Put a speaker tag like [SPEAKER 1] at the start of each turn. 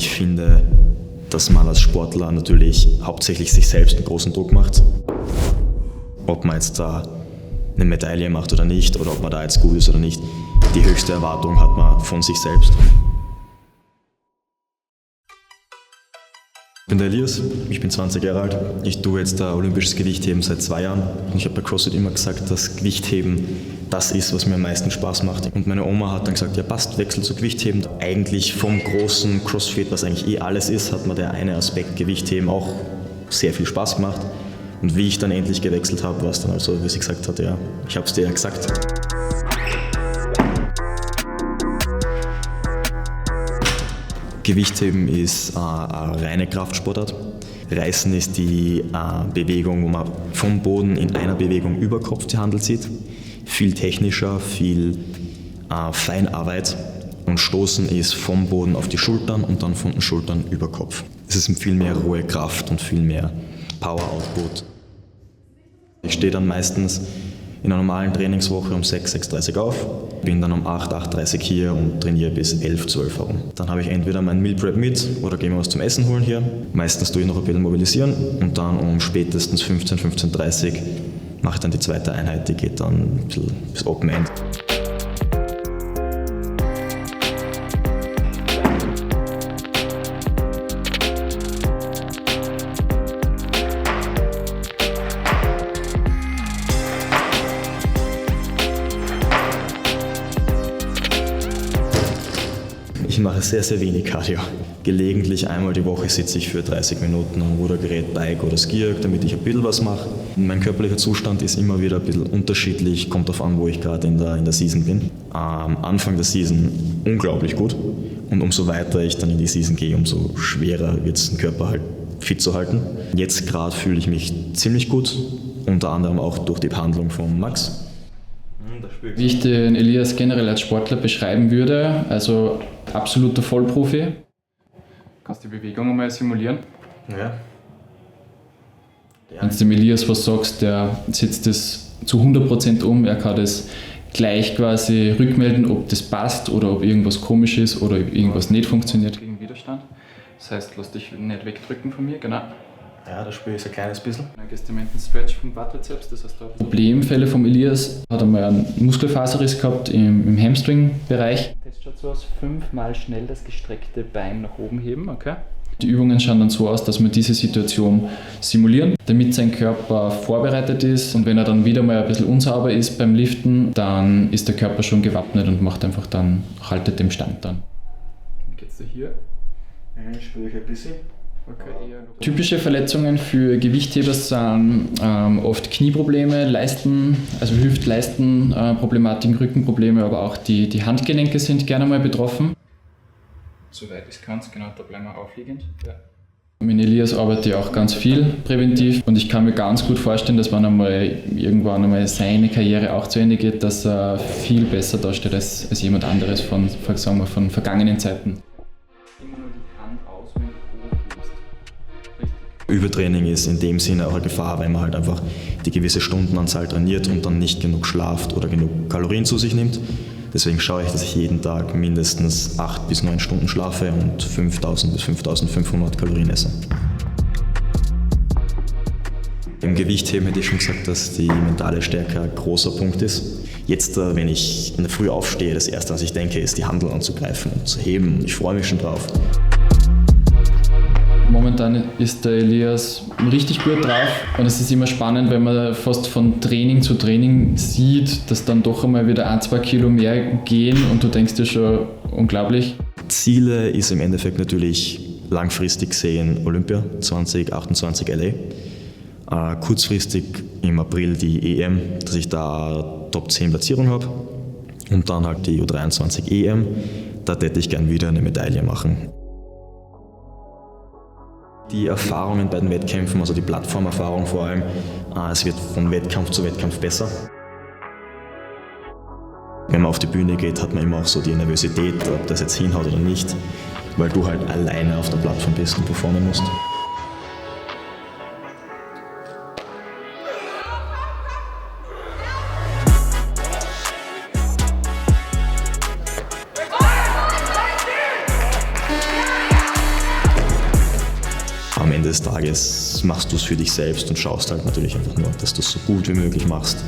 [SPEAKER 1] Ich finde, dass man als Sportler natürlich hauptsächlich sich selbst einen großen Druck macht. Ob man jetzt da eine Medaille macht oder nicht, oder ob man da jetzt gut ist oder nicht. Die höchste Erwartung hat man von sich selbst. Ich bin der Elias, ich bin 20 Jahre alt. Ich tue jetzt olympisches Gewichtheben seit 2 Jahren. Und ich habe bei CrossFit immer gesagt, dass Gewichtheben das ist, was mir am meisten Spaß macht. Und meine Oma hat dann gesagt, ja passt, wechsel zu Gewichtheben. Eigentlich vom großen CrossFit, was eigentlich alles ist, hat mir der eine Aspekt Gewichtheben auch sehr viel Spaß gemacht. Und wie ich dann endlich gewechselt habe, war es dann also, wie sie gesagt hat, ja, ich habe es dir ja gesagt. Gewichtheben ist eine reine Kraftsportart. Reißen ist die Bewegung, wo man vom Boden in einer Bewegung über Kopf die Handel zieht. Viel technischer, viel Feinarbeit. Und Stoßen ist vom Boden auf die Schultern und dann von den Schultern über Kopf. Es ist viel mehr rohe Kraft und viel mehr Power-Output. Ich stehe dann meistens in einer normalen Trainingswoche um 6, 6:30 auf, bin dann um 8, 8:30 hier und trainiere bis 11, 12 herum. Dann habe ich entweder mein Meal Prep mit oder gehe mir was zum Essen holen hier. Meistens tue ich noch ein bisschen mobilisieren und dann um spätestens 15, 15:30 mache ich dann die zweite Einheit, die geht dann ein bisschen bis Open End. Ich mache sehr, sehr wenig Cardio. Gelegentlich einmal die Woche sitze ich für 30 Minuten am Rudergerät, Bike oder Skier, damit ich ein bisschen was mache. Mein körperlicher Zustand ist immer wieder ein bisschen unterschiedlich, kommt darauf an, wo ich gerade in der Season bin. Am Anfang der Season unglaublich gut und umso weiter ich dann in die Season gehe, umso schwerer wird es, den Körper halt fit zu halten. Jetzt gerade fühle ich mich ziemlich gut, unter anderem auch durch die Behandlung von Max.
[SPEAKER 2] Wie ich den Elias generell als Sportler beschreiben würde, also absoluter Vollprofi. Kannst du die Bewegung einmal simulieren?
[SPEAKER 1] Ja.
[SPEAKER 2] Wenn du dem Elias was sagst, der setzt das zu 100% um, er kann das gleich quasi rückmelden, ob das passt oder ob irgendwas komisch ist oder ob irgendwas nicht funktioniert. Gegen Widerstand. Das heißt, lass dich nicht wegdrücken von mir, genau.
[SPEAKER 1] Ja, da spüre ich so ein kleines bisschen.
[SPEAKER 2] Dann gehst du mit dem Stretch vom Quadrizeps, das heißt da Problemfälle vom Elias, hat einmal einen Muskelfaserriss gehabt im Hamstring-Bereich. Jetzt schaut so aus, 5-mal schnell das gestreckte Bein nach oben heben, okay? Die Übungen schauen dann so aus, dass wir diese Situation simulieren, damit sein Körper vorbereitet ist und wenn er dann wieder mal ein bisschen unsauber ist beim Liften, dann ist der Körper schon gewappnet und macht einfach dann, haltet dem Stand dann. Wie geht's dir hier?
[SPEAKER 1] Ja, spüre ich ein bisschen.
[SPEAKER 2] Okay. Typische Verletzungen für Gewichtheber sind oft Knieprobleme, also Hüft-Leisten-Problematiken, Rückenprobleme, aber auch die Handgelenke sind gerne mal betroffen. Soweit ich kann, genau, da bleiben wir aufliegend. Ja. Mit Elias arbeite ich auch ganz viel präventiv und ich kann mir ganz gut vorstellen, dass wenn irgendwann einmal seine Karriere auch zu Ende geht, dass er viel besser dasteht als jemand anderes von vergangenen Zeiten.
[SPEAKER 1] Übertraining ist in dem Sinne auch eine Gefahr, weil man halt einfach die gewisse Stundenanzahl trainiert und dann nicht genug schlaft oder genug Kalorien zu sich nimmt. Deswegen schaue ich, dass ich jeden Tag mindestens 8 bis 9 Stunden schlafe und 5000 bis 5500 Kalorien esse. Im Gewichtheben hätte ich schon gesagt, dass die mentale Stärke ein großer Punkt ist. Jetzt, wenn ich in der Früh aufstehe, das Erste, was ich denke, ist, die Handel anzugreifen und zu heben. Ich freue mich schon drauf.
[SPEAKER 2] Momentan ist der Elias richtig gut drauf und es ist immer spannend, wenn man fast von Training zu Training sieht, dass dann doch einmal wieder 1-2 Kilo mehr gehen und du denkst dir schon, unglaublich.
[SPEAKER 1] Ziele ist im Endeffekt natürlich langfristig gesehen Olympia 2028 LA. Kurzfristig im April die EM, dass ich da Top 10 Platzierung habe und dann halt die U23 EM. Da hätte ich gern wieder eine Medaille machen. Die Erfahrungen bei den Wettkämpfen, also die Plattformerfahrung vor allem, es wird von Wettkampf zu Wettkampf besser. Wenn man auf die Bühne geht, hat man immer auch so die Nervosität, ob das jetzt hinhaut oder nicht, weil du halt alleine auf der Plattform bist und performen musst. am Ende des Tages machst du es für dich selbst und schaust halt natürlich einfach nur, dass du es so gut wie möglich machst.